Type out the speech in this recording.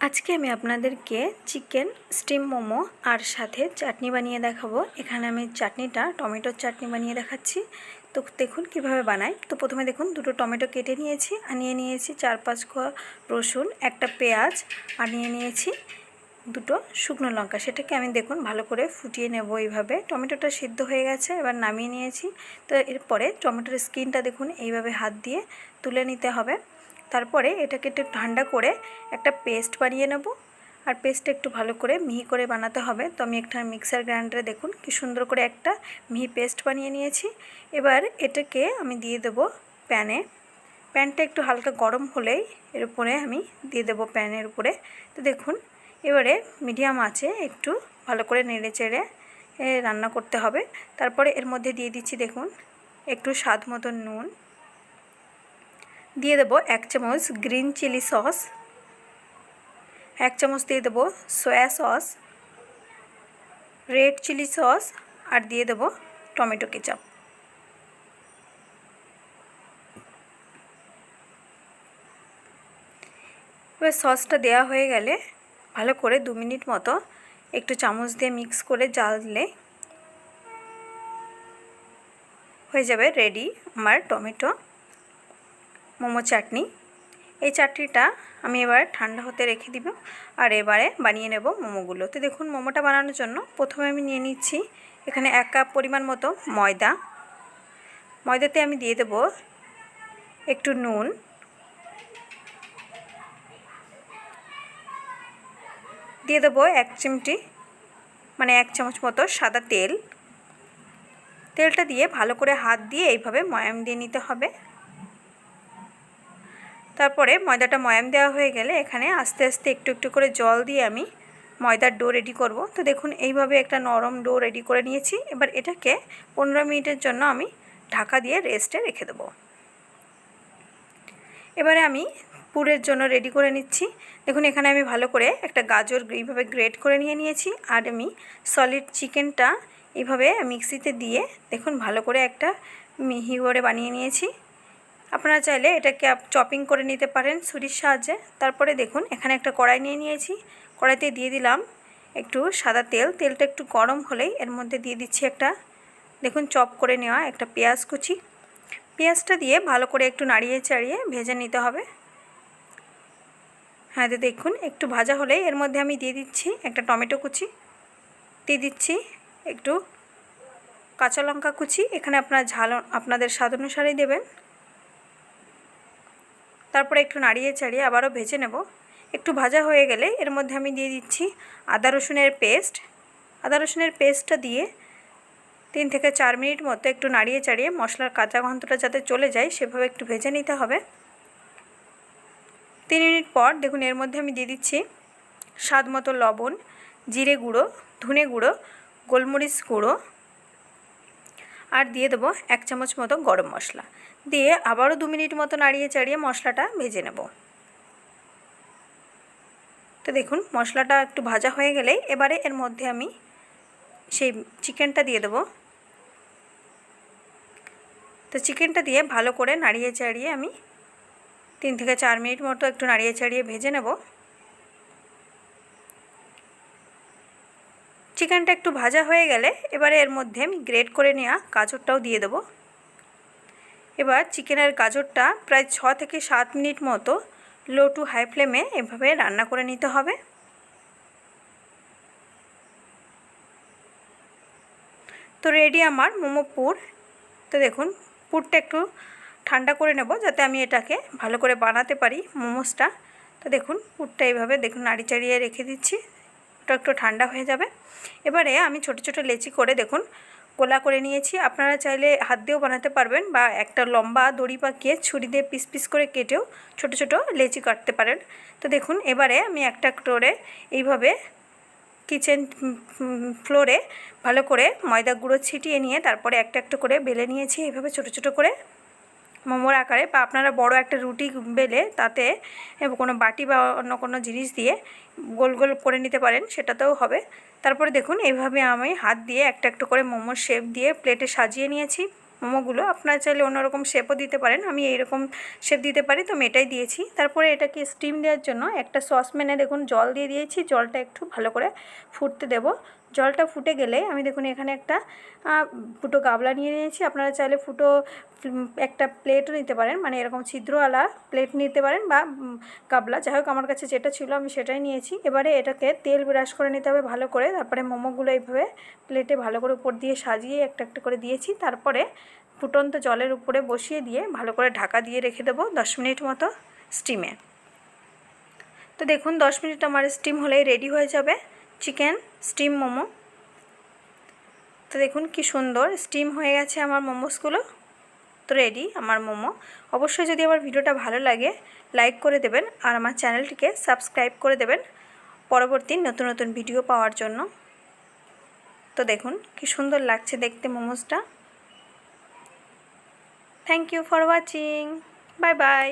আজকে আমি আপনাদেরকে চিকেন স্টিম মোমো আর সাথে চাটনি বানিয়ে দেখাবো। এখানে আমি চাটনিটা টমেটোর চাটনি বানিয়ে দেখাচ্ছি। তো দেখুন কিভাবে বানাই। তো প্রথমে দেখুন দুটো টমেটো কেটে নিয়েছি, আর নিয়ে নিয়েছি 4-5 কোয়া রসুন, একটা পেঁয়াজ, আর নিয়ে নিয়েছি দুটো শুকনো লঙ্কা। সেটাকে আমি দেখুন ভালো করে ফুটিয়ে নেব। এইভাবে টমেটোটা সিদ্ধ হয়ে গেছে, এবার নামিয়ে নিয়েছি। তো এরপরে টমেটোর স্কিনটা দেখুন এইভাবে হাত দিয়ে তুলে নিতে হবে। তারপরে এটাকে একটু ঠান্ডা করে একটা পেস্ট বানিয়ে নেব। আর পেস্টটা একটু ভালো করে মিহি করে বানাতে হবে। তো আমি একটা মিক্সার গ্রাইন্ডারে দেখুন কি সুন্দর করে একটা মিহি পেস্ট বানিয়ে নিয়েছি। এবার এটাকে আমি দিয়ে দেব প্যানে। প্যানটা একটু হালকা গরম হলেই এর উপরে আমি দিয়ে দেব প্যানের উপরে। তো দেখুন এবারে মিডিয়াম আঁচে একটু ভালো করে নেড়ে চেড়ে রান্না করতে হবে। তারপরে এর মধ্যে দিয়ে দিচ্ছি দেখুন একটু স্বাদ মতো নুন, দিয়ে দেবো 1 চামচ গ্রিন চিলি সস, 1 চামচ দিয়ে দেবো soya sauce, red chilli sauce, আর দিয়ে দেবো টমেটো কেচাপ। এবার সসটা দেওয়া হয়ে গেলে ভালো করে 2 মিনিট মতো একটু চামচ দিয়ে মিক্স করে জাল দিলে হয়ে যাবে রেডি আমার টমেটো মোমো চাটনি। এই চাটনিটা আমি এবার ঠান্ডা হতে রেখে দিব, আর এবারে বানিয়ে নেব মোমোগুলো। তো দেখুন মোমোটা বানানোর জন্য প্রথমে আমি নিয়ে নিচ্ছি এখানে 1 কাপ পরিমাণ মতো ময়দা। ময়দাতে আমি দিয়ে দেব একটু নুন, দিয়ে দেবো 1 চিমটি মানে 1 চামচ মতো সাদা তেল। তেলটা দিয়ে ভালো করে হাত দিয়ে এইভাবে ময়াম দিয়ে নিতে হবে। তারপরে ময়দাটা ময়াম দেওয়া হয়ে গেলে এখানে আস্তে আস্তে একটু একটু করে জল দিয়ে আমি ময়দার ডো রেডি করব। তো দেখুন এইভাবে একটা নরম ডো রেডি করে নিয়েছি। এবার এটাকে 15 মিনিটের জন্য আমি ঢাকা দিয়ে রেস্টে রেখে দেব। এবারে আমি পুরের জন্য রেডি করে নিচ্ছি। দেখুন এখানে আমি ভালো করে একটা গাজর এইভাবে গ্রেট করে নিয়েছি, আর আমি সলিড চিকেনটা এইভাবে মিক্সিতে দিয়ে দেখুন ভালো করে একটা মিহি করে বানিয়ে নিয়েছি। আপনারা চাইলে এটাকে চপিং করে নিতে পারেন ছুরির সাহায্যে। তারপরে দেখুন এখানে একটা কড়াই নিয়ে নিয়েছি, কড়াইতে দিয়ে দিলাম একটু সাদা তেল। তেলটা একটু গরম হলেই এর মধ্যে দিয়ে দিচ্ছি একটা দেখুন চপ করে নেওয়া একটা পেঁয়াজ কুচি। পেঁয়াজটা দিয়ে ভালো করে একটু নাড়িয়ে চাড়িয়ে ভেজে নিতে হবে। হ্যাঁ, তো দেখুন একটু ভাজা হলেই এর মধ্যে আমি দিয়ে দিচ্ছি একটা টমেটো কুচি, দিয়ে দিচ্ছি একটু কাঁচা লঙ্কা কুচি। এখানে আপনার ঝাল আপনাদের স্বাদ অনুসারেই দেবেন। তারপরে একটু নাড়িয়ে চাড়িয়ে আবারও ভেজে নেব। একটু ভাজা হয়ে গেলে এর মধ্যে আমি দিয়ে দিচ্ছি আদা রসুনের পেস্ট। আদা রসুনের পেস্টটা দিয়ে 3 থেকে 4 মিনিট মতো একটু নাড়িয়ে চাড়িয়ে মশলার কাঁচা গন্ধটা যাতে চলে যায় সেভাবে একটু ভেজে নিতে হবে। 3 মিনিট পর দেখুন এর মধ্যে আমি দিয়ে দিচ্ছি স্বাদ মতো লবণ, জিরে গুঁড়ো, ধনে গুঁড়ো, গোলমরিচ গুঁড়ো, আর দিয়ে দেবো 1 চামচ মতো গরম মশলা। দিয়ে আবারও 2 মিনিট মতো নাড়িয়ে চাড়িয়ে মশলাটা ভেজে নেব। তো দেখুন মশলাটা একটু ভাজা হয়ে গেলেই এবারে এর মধ্যে আমি সেই চিকেনটা দিয়ে দেব। তো চিকেনটা দিয়ে ভালো করে নাড়িয়ে চাড়িয়ে আমি 3 থেকে 4 মিনিট মতো একটু নাড়িয়ে চাড়িয়ে ভেজে নেব। চিকেনটা একটু ভাজা হয়ে গেলে এবারে এর মধ্যে আমি গ্রেট করে নেওয়া গাজরটাও দিয়ে দেব। এবার চিকেনের গাজরটা প্রায় 6 থেকে 7 মিনিট মতো লো টু হাই ফ্লেমে এভাবে রান্না করে নিতে হবে। তো রেডি আমার মোমো পুর। তো দেখুন পুরটা একটু ঠান্ডা করে নেব যাতে আমি এটাকে ভালো করে বানাতে পারি মোমোসটা। তো দেখুন পুরটা এইভাবে দেখুন নাড়ি চাড়িয়ে রেখে দিচ্ছি, ওটা একটু ঠান্ডা হয়ে যাবে। এবারে আমি ছোট ছোট লেচি করে দেখুন গোলা করে নিয়েছি। আপনারা চাইলে হাত দিয়েও বানাতে পারবেন, বা একটা লম্বা দড়ি পাকিয়ে ছুরি দিয়ে পিস পিস করে কেটেও ছোট ছোট লেচি কাটতে পারেন। তো দেখুন এবারে আমি একটা করে এইভাবে কিচেন ফ্লোরে ভালো করে ময়দা গুঁড়ো ছিটিয়ে নিয়ে তারপরে একটা একটা করে বেলে নিয়েছি এইভাবে ছোট ছোট করে মোমোর আকারে। বা আপনারা বড় একটা রুটি বেলে তাতে কোনো বাটি বা অন্য কোনো জিনিস দিয়ে গোল গোল করে নিতে পারেন, সেটাতেও হবে। তারপরে দেখুন এইভাবে আমি হাত দিয়ে একটা একটা করে মোমোর শেপ দিয়ে প্লেটে সাজিয়ে নিয়েছি মোমোগুলো। আপনারা চাইলে অন্যরকম শেপও দিতে পারেন, আমি এইরকম শেপ দিতে পারি, তো আমি এটাই দিয়েছি। তারপরে এটাকে স্টিম দেওয়ার জন্য একটা সসপ্যানে দেখুন জল দিয়ে দিয়েছি, জলটা একটু ভালো করে ফুটতে দেব। জলটা ফুটে গেলে আমি দেখুন এখানে একটা ফুটো গামলা নিয়ে নিয়েছি। আপনারা চাইলে ফুটো একটা প্লেটও নিতে পারেন, মানে এরকম ছিদ্রওয়ালা প্লেট নিতে পারেন বা গামলা, যাই হোক আমার কাছে যেটা ছিল আমি সেটাই নিয়েছি। এবারে এটাকে তেল ব্রাশ করে নিতে হবে ভালো করে। তারপরে মোমোগুলো এইভাবে প্লেটে ভালো করে উপর দিয়ে সাজিয়ে একটা একটা করে দিয়েছি। তারপরে ফুটন্ত জলের উপরে বসিয়ে দিয়ে ভালো করে ঢাকা দিয়ে রেখে দেবো 10 মিনিট মতো স্টিমে। তো দেখুন 10 মিনিট আমার স্টিম হলেই রেডি হয়ে যাবে চিকেন স্টিম মোমো। তো দেখুন কি সুন্দর স্টিম হয়ে গেছে আমার মোমোসগুলো। তো রেডি আমার মোমো। অবশ্যই যদি আমার ভিডিওটা ভালো লাগে লাইক করে দেবেন আর আমার চ্যানেলটিকে সাবস্ক্রাইব করে দেবেন পরবর্তী নতুন নতুন ভিডিও পাওয়ার জন্য। তো দেখুন কি সুন্দর লাগছে দেখতে মোমোসটা। Thank you for watching. Bye by.